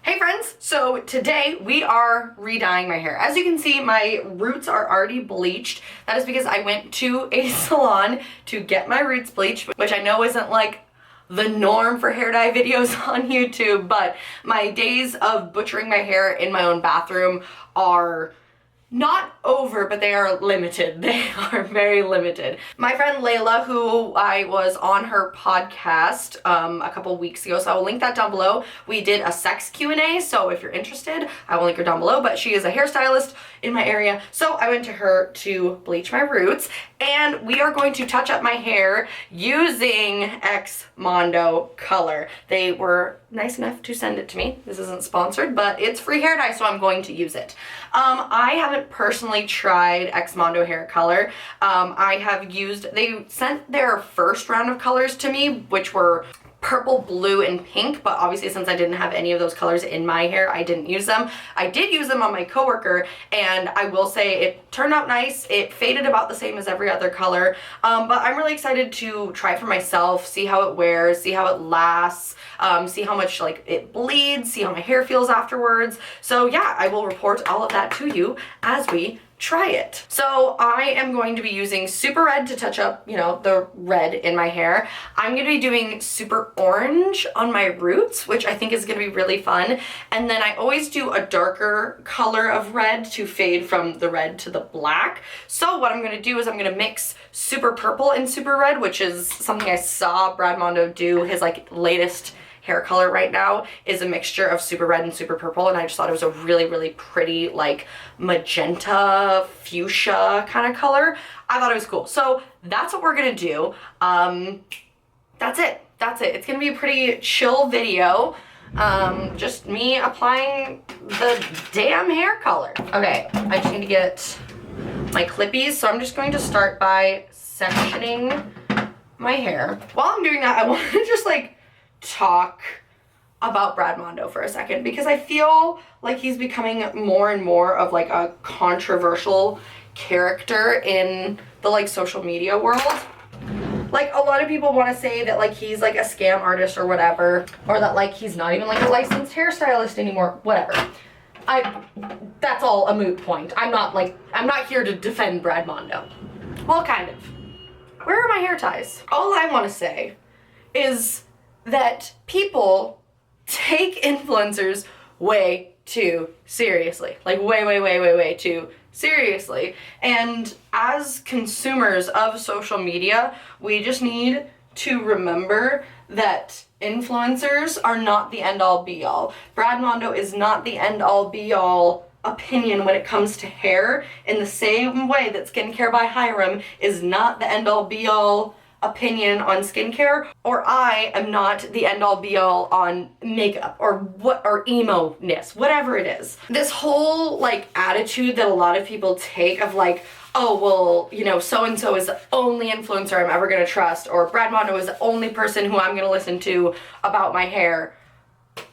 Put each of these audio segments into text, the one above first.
Hey friends, so today we are re-dyeing my hair. As you can see, my roots are already bleached. That is because I went to a salon to get my roots bleached, which I know isn't like the norm for hair dye videos on YouTube, but my days of butchering my hair in my own bathroom are not over, but they are limited. They are very limited. My friend Layla, who I was on her podcast a couple weeks ago, so I will link that down below. We did a sex Q&A, so if you're interested, I will link her down below, but she is a hairstylist in my area, so I went to her to bleach my roots, and we are going to touch up my hair using XMondo color. They were nice enough to send it to me. This isn't sponsored, but it's free hair dye, so I'm going to use it. I haven't personally tried XMondo hair color. I have used, they sent their first round of colors to me, which were purple, blue, and pink, but obviously since I didn't have any of those colors in my hair, I didn't use them. I did use them on my coworker, and I will say it turned out nice. It faded about the same as every other color, but I'm really excited to try it for myself, see how it wears, see how it lasts, see how much like it bleeds, see how my hair feels afterwards. So yeah, I will report all of that to you as we try it. So I am going to be using super red to touch up, you know, the red in my hair. I'm going to be doing super orange on my roots, which I think is going to be really fun. And then I always do a darker color of red to fade from the red to the black. So what I'm going to do is I'm going to mix super purple and super red, which is something I saw Brad Mondo do. His like latest hair color right now is a mixture of super red and super purple, and I just thought it was a really, really pretty like magenta fuchsia kind of color. I thought it was cool. So that's what we're gonna do. That's it. It's gonna be a pretty chill video. Just me applying the damn hair color. Okay, I just need to get my clippies, so I'm just going to start by sectioning my hair. While I'm doing that, I want to just like talk about Brad Mondo for a second, because I feel like he's becoming more and more of like a controversial character in the like social media world. Like a lot of people want to say that like he's like a scam artist or whatever, or that like he's not even like a licensed hairstylist anymore, whatever. That's all a moot point. I'm not here to defend Brad Mondo. Well, kind of. Where are my hair ties? All I want to say is that people take influencers way too seriously. Like way too seriously. And as consumers of social media, we just need to remember that influencers are not the end-all be-all. Brad Mondo is not the end-all be-all opinion when it comes to hair, in the same way that Skincare by Hiram is not the end-all be-all opinion on skincare, or I am not the end-all be-all on makeup or emo-ness, whatever it is. This whole like attitude that a lot of people take of like, oh well, you know, so-and-so is the only influencer I'm ever gonna trust, or Brad Mondo is the only person who I'm gonna listen to about my hair.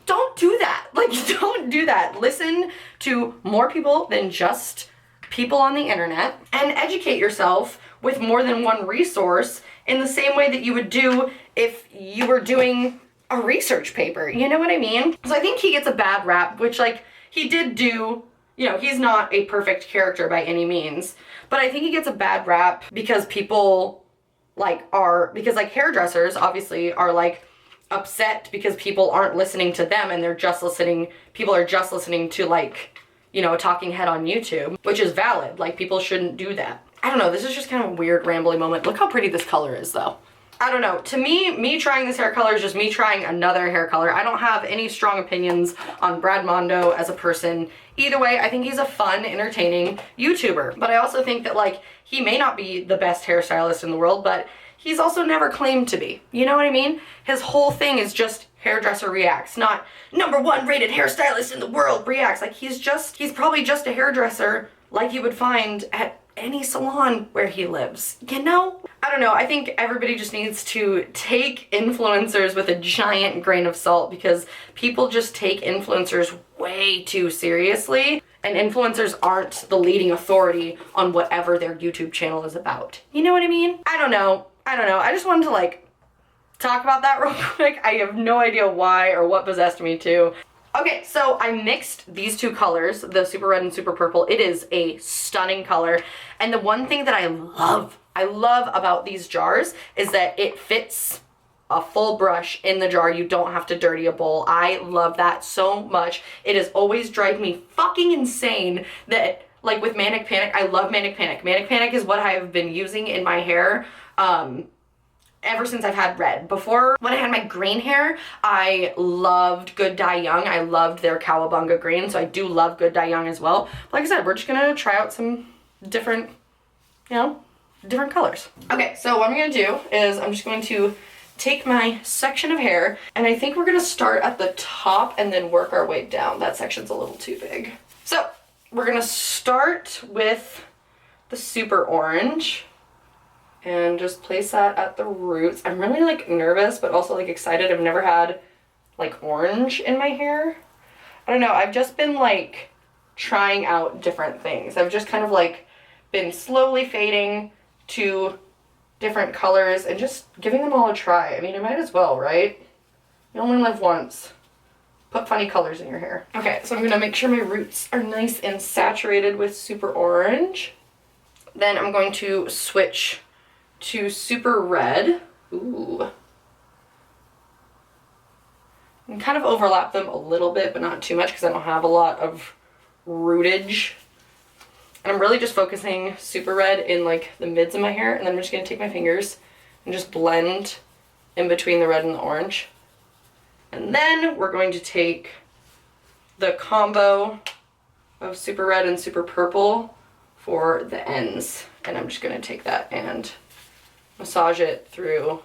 Don't do that. Like, don't do that. Listen to more people than just people on the internet, and educate yourself with more than one resource in the same way that you would do if you were doing a research paper. You know what I mean? So I think he gets a bad rap, which like he did do, you know, he's not a perfect character by any means, but I think he gets a bad rap because people because hairdressers obviously are like upset because people aren't listening to them, and people are just listening to like, you know, a talking head on YouTube, which is valid. Like, people shouldn't do that. I don't know, this is just kind of a weird rambling moment. Look how pretty this color is though. I don't know, to me trying this hair color is just me trying another hair color. I don't have any strong opinions on Brad Mondo as a person. Either way, I think he's a fun, entertaining YouTuber. But I also think that like, he may not be the best hairstylist in the world, but he's also never claimed to be. You know what I mean? His whole thing is just hairdresser reacts, not #1 rated hairstylist in the world reacts. Like, he's probably just a hairdresser like you would find at any salon where he lives, you know? I don't know, I think everybody just needs to take influencers with a giant grain of salt, because people just take influencers way too seriously, and influencers aren't the leading authority on whatever their YouTube channel is about. You know what I mean? I don't know. I just wanted to like talk about that real quick. I have no idea why or what possessed me to. Okay, so I mixed these two colors, the super red and super purple. It is a stunning color. And the one thing that I love about these jars is that it fits a full brush in the jar. You don't have to dirty a bowl. I love that so much. It has always driven me fucking insane that, like with Manic Panic, I love Manic Panic. Manic Panic is what I have been using in my hair ever since I've had red. Before, when I had my green hair, I loved Good Die Young. I loved their Cowabunga green, so I do love Good Die Young as well. But like I said, we're just gonna try out some different, you know, different colors. Okay, so what I'm gonna do is I'm just going to take my section of hair, and I think we're gonna start at the top and then work our way down. That section's a little too big. So we're gonna start with the super orange and just place that at the roots. I'm really like nervous, but also like excited. I've never had like orange in my hair. I don't know, I've just been like trying out different things. I've just kind of like been slowly fading to different colors and just giving them all a try. I mean, I might as well, right? You only live once. Put funny colors in your hair. Okay, so I'm gonna make sure my roots are nice and saturated with super orange. Then I'm going to switch to super red. Ooh. And kind of overlap them a little bit, but not too much because I don't have a lot of rootage. And I'm really just focusing super red in like the mids of my hair, and then I'm just gonna take my fingers and just blend in between the red and the orange. And then we're going to take the combo of super red and super purple for the ends. And I'm just gonna take that and massage it through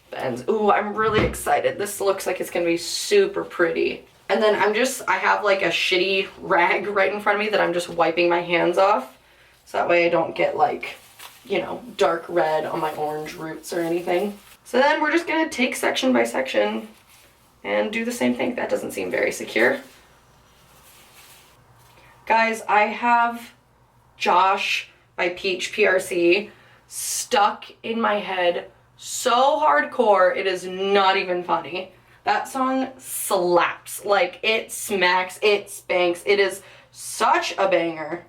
the ends. Ooh, I'm really excited. This looks like it's gonna be super pretty. And then I have like a shitty rag right in front of me that I'm just wiping my hands off. So that way I don't get like, you know, dark red on my orange roots or anything. So then we're just gonna take section by section and do the same thing. That doesn't seem very secure. Guys, I have Josh by Peach PRC stuck in my head so hardcore, it is not even funny. That song slaps. Like, it smacks, it spanks. It is such a banger.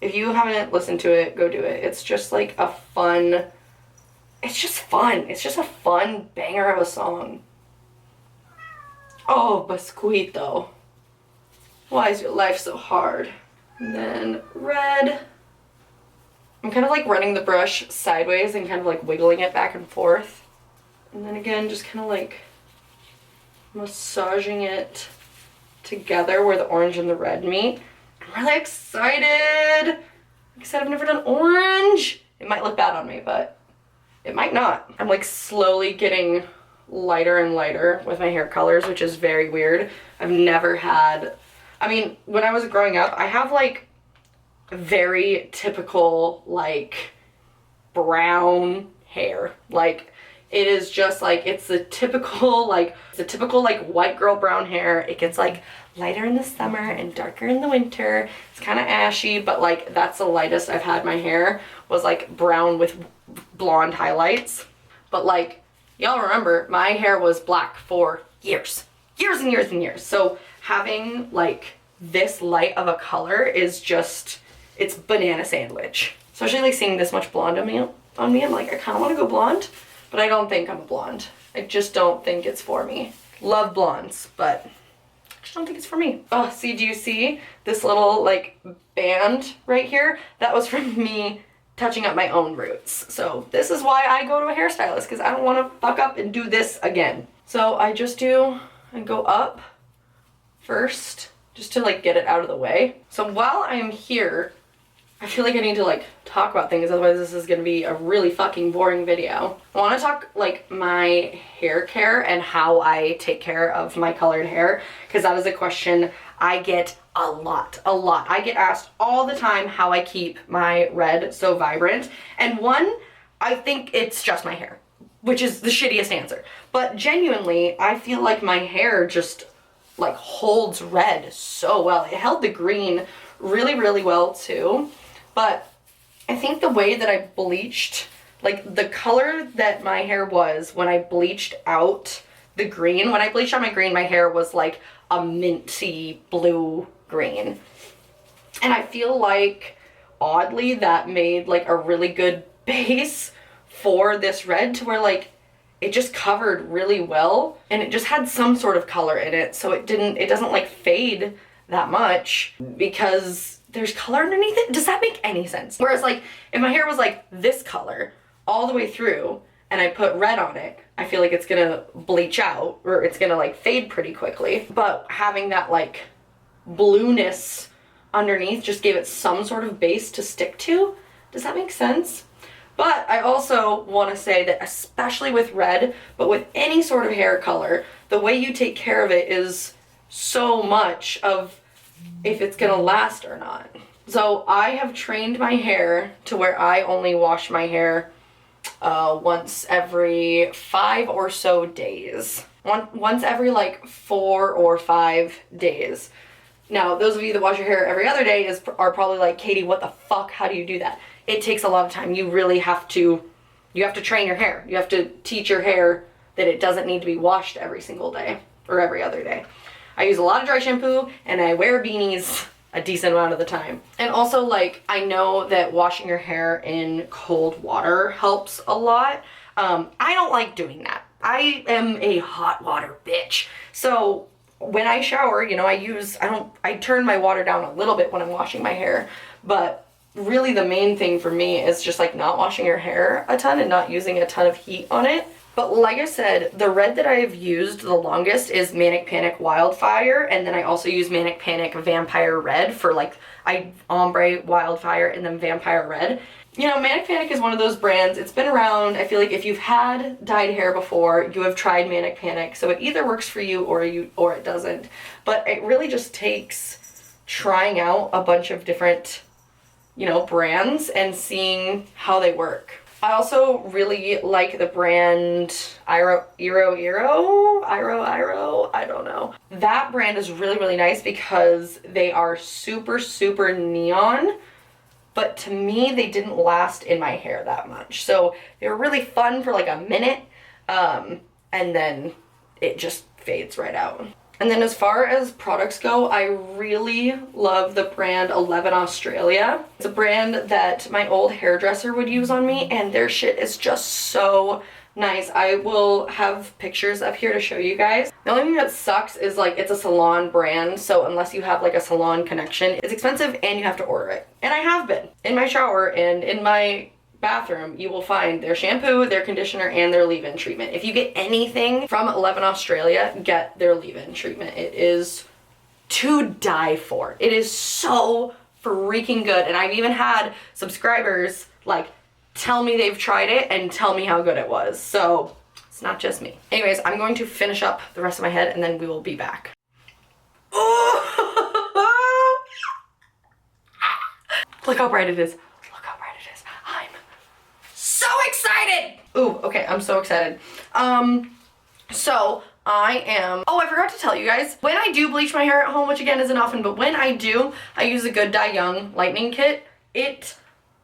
If you haven't listened to it, go do it. It's just like a fun, it's just fun. It's just a fun banger of a song. Oh, Basquito. Why is your life so hard? And then red. I'm kind of like running the brush sideways and kind of like wiggling it back and forth. And then again, just kind of like massaging it together where the orange and the red meet. I'm really excited. Like I said, I've never done orange. It might look bad on me, but it might not. I'm like slowly getting lighter and lighter with my hair colors, which is very weird. I've never had, I mean, when I was growing up, I have like very typical like brown hair. Like, it is just like, it's the typical like white girl brown hair. It gets like lighter in the summer and darker in the winter. It's kind of ashy, but like that's the lightest I've had my hair, was like brown with blonde highlights. But like, y'all remember, my hair was black for years and years and years. So having like this light of a color is just, it's banana sandwich. Especially like seeing this much blonde on me, I'm like, I kind of want to go blonde, but I don't think I'm a blonde. I just don't think it's for me. Love blondes, but I just don't think it's for me. Oh, see, do you see this little like band right here? That was from me touching up my own roots. So this is why I go to a hairstylist, because I don't want to fuck up and do this again. So I go up first just to like get it out of the way. So while I am here, I feel like I need to like talk about things, otherwise this is gonna be a really fucking boring video. I wanna talk like my hair care and how I take care of my colored hair, because that is a question I get a lot. I get asked all the time how I keep my red so vibrant. And one, I think it's just my hair, which is the shittiest answer. But genuinely, I feel like my hair just like holds red so well. It held the green really, really well too. But I think the way that I bleached, like the color that my hair was when I bleached out the green. When I bleached out my green, my hair was like a minty blue green. And I feel like, oddly, that made like a really good base for this red, to where like it just covered really well, and it just had some sort of color in it, so it doesn't like fade that much because there's color underneath it. Does that make any sense? Whereas like if my hair was like this color all the way through and I put red on it, I feel like it's gonna bleach out, or it's gonna like fade pretty quickly. But having that like blueness underneath just gave it some sort of base to stick to. Does that make sense? But I also want to say that, especially with red, but with any sort of hair color, the way you take care of it is so much of if it's gonna last or not. So I have trained my hair to where I only wash my hair once every 5 or so days. Once every like 4 or 5 days. Now, those of you that wash your hair every other day are probably like, Katie, what the fuck? How do you do that? It takes a lot of time. You really have to train your hair. You have to teach your hair that it doesn't need to be washed every single day or every other day. I use a lot of dry shampoo and I wear beanies a decent amount of the time. And also, like, I know that washing your hair in cold water helps a lot. I don't like doing that. I am a hot water bitch. So when I shower, you know, I turn my water down a little bit when I'm washing my hair, but really the main thing for me is just like not washing your hair a ton and not using a ton of heat on it. But like I said, the red that I've used the longest is Manic Panic Wildfire, and then I also use Manic Panic Vampire Red for like ombre, wildfire, and then vampire red. You know, Manic Panic is one of those brands, it's been around. I feel like if you've had dyed hair before, you have tried Manic Panic, so it either works for you or it doesn't. But it really just takes trying out a bunch of different, you know, brands and seeing how they work. I also really like the brand Iro, I don't know. That brand is really, really nice because they are super, super neon, but to me, they didn't last in my hair that much. So they were really fun for like a minute, and then it just fades right out. And then as far as products go, I really love the brand 11 Australia. It's a brand that my old hairdresser would use on me, and their shit is just so nice. I will have pictures up here to show you guys. The only thing that sucks is like it's a salon brand, so unless you have like a salon connection, it's expensive and you have to order it. And I have been. In my shower and in my bathroom, you will find their shampoo, their conditioner, and their leave-in treatment. If you get anything from 11 Australia, get their leave-in treatment. It is to die for. It is so freaking good. And I've even had subscribers like tell me they've tried it and tell me how good it was. So it's not just me. Anyways, I'm going to finish up the rest of my head and then we will be back. Oh! Look how bright it is. So excited! Ooh, okay, I'm so excited. So I forgot to tell you guys, when I do bleach my hair at home, which again isn't often, but when I do, I use a Good Dye Young lightening kit. It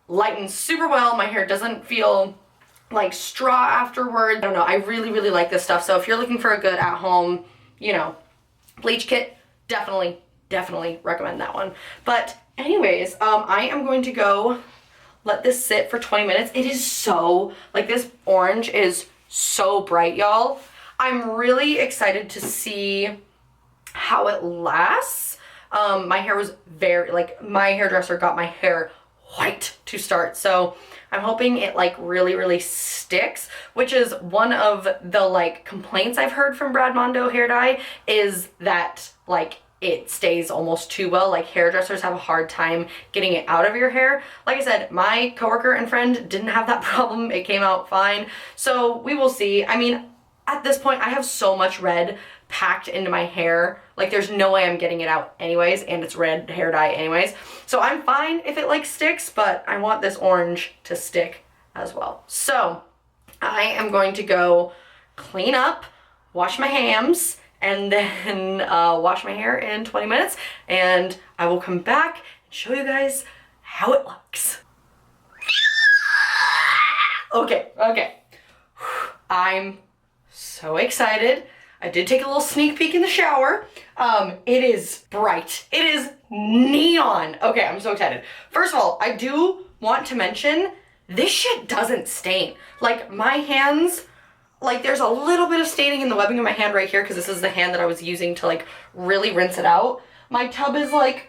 lightens super well. My hair doesn't feel like straw afterward. I don't know, I really, really like this stuff. So if you're looking for a good at home, you know, bleach kit, definitely recommend that one. But anyways, I am going to go let this sit for 20 minutes. It is so, like, this orange is so bright, y'all. I'm really excited to see how it lasts. My hair was my hairdresser got my hair white to start, so I'm hoping it like really, really sticks, which is one of the like complaints I've heard from XMondo hair dye, is that like it stays almost too well. Like hairdressers have a hard time getting it out of your hair. Like I said, my coworker and friend didn't have that problem. It came out fine. So we will see. I mean, at this point, I have so much red packed into my hair. Like there's no way I'm getting it out anyways, and it's red hair dye anyways. So I'm fine if it like sticks, but I want this orange to stick as well. So I am going to go clean up, wash my hams, and then wash my hair in 20 minutes, and I will come back and show you guys how it looks. Okay. I'm so excited. I did take a little sneak peek in the shower. It is bright. It is neon. Okay, I'm so excited. First of all, I do want to mention this shit doesn't stain. Like my hands, like there's a little bit of staining in the webbing of my hand right here because this is the hand that I was using to like really rinse it out. My tub is like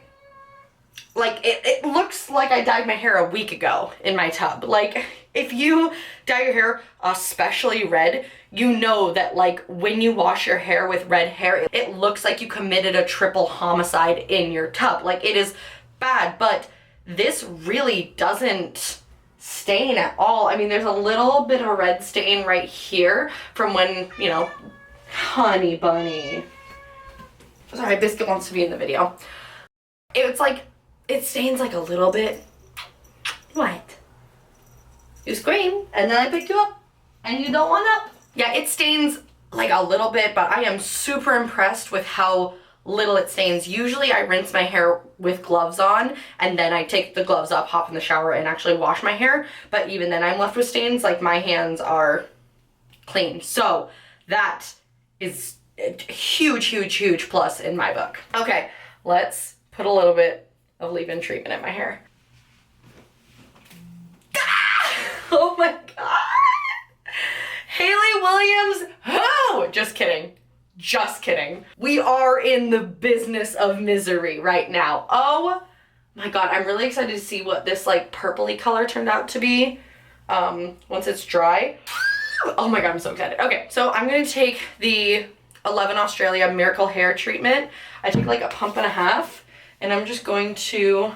it looks like I dyed my hair a week ago in my tub. Like if you dye your hair especially red, you know that like when you wash your hair with red hair, it looks like you committed a triple homicide in your tub. Like it is bad, but this really doesn't stain at all. I mean, there's a little bit of a red stain right here from when, you know, honey bunny. Sorry, Biscuit wants to be in the video. It's like, it stains like a little bit. What? You scream, and then I pick you up, and you don't want up. Yeah, it stains like a little bit, but I am super impressed with how little it stains. Usually I rinse my hair with gloves on and then I take the gloves off, hop in the shower and actually wash my hair. But even then I'm left with stains. Like my hands are clean. So that is a huge, huge, huge plus in my book. Okay, let's put a little bit of leave-in treatment in my hair. Ah! Oh my God. Haley Williams, who? Just kidding. Just kidding. We are in the business of misery right now. Oh my God, I'm really excited to see what this like purpley color turned out to be once it's dry. Oh my God, I'm so excited. Okay, so I'm gonna take the 11 Australia Miracle Hair Treatment. I take like a pump and a half and I'm just going to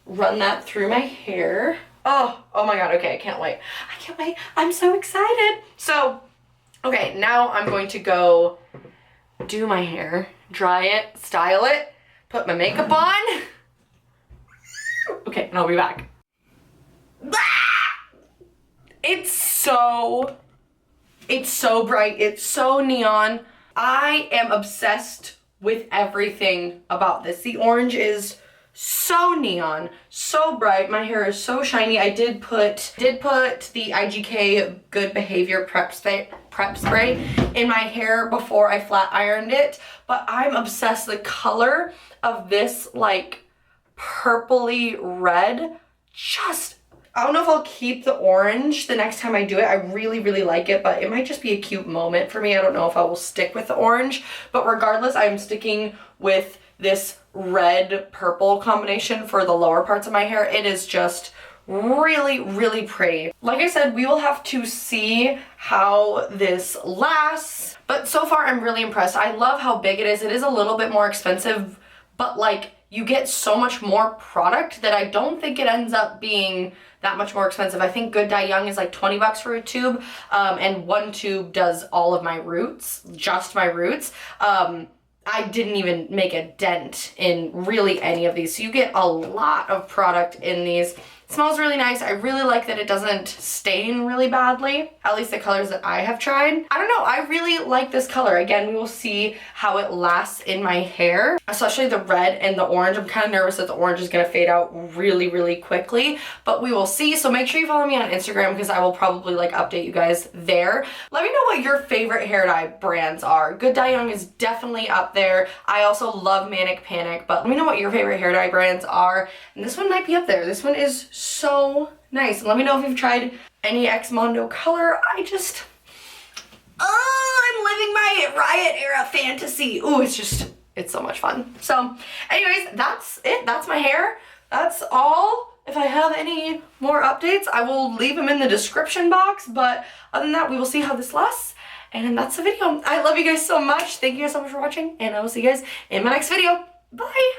run that through my hair. Oh my God, okay, I can't wait. I can't wait, I'm so excited. So, okay, now I'm going to go do my hair, dry it, style it, put my makeup on. Okay, and I'll be back. It's so bright, it's so neon. I am obsessed with everything about this. The orange is so neon, so bright. My hair is so shiny. I did put the IGK Good Behavior prep spray in my hair before I flat ironed it, but I'm obsessed. The color of this like purpley red, just, I don't know if I'll keep the orange the next time I do it. I really, really like it, but it might just be a cute moment for me. I don't know if I will stick with the orange, but regardless, I'm sticking with this red purple combination for the lower parts of my hair. It is just really, really pretty. Like I said, we will have to see how this lasts, but so far I'm really impressed. I love how big it is. It is a little bit more expensive, but like you get so much more product that I don't think it ends up being that much more expensive. I think Good Dye Young is like 20 bucks for a tube, and one tube does all of my roots, just my roots. I didn't even make a dent in really any of these. So you get a lot of product in these. It smells really nice. I really like that it doesn't stain really badly, at least the colors that I have tried. I don't know, I really like this color. Again, we will see how it lasts in my hair, especially the red and the orange. I'm kind of nervous that the orange is going to fade out really, really quickly, but we will see. So make sure you follow me on Instagram because I will probably like update you guys there. Let me know what your favorite hair dye brands are. Good Dye Young is definitely up there. I also love Manic Panic, but let me know what your favorite hair dye brands are. And this one might be up there. This one is so nice. And let me know if you've tried any XMondo color. I'm living my Riot era fantasy. Ooh, it's so much fun. So anyways, that's it. That's my hair. That's all. If I have any more updates, I will leave them in the description box. But other than that, we will see how this lasts. And that's the video. I love you guys so much. Thank you guys so much for watching. And I will see you guys in my next video. Bye.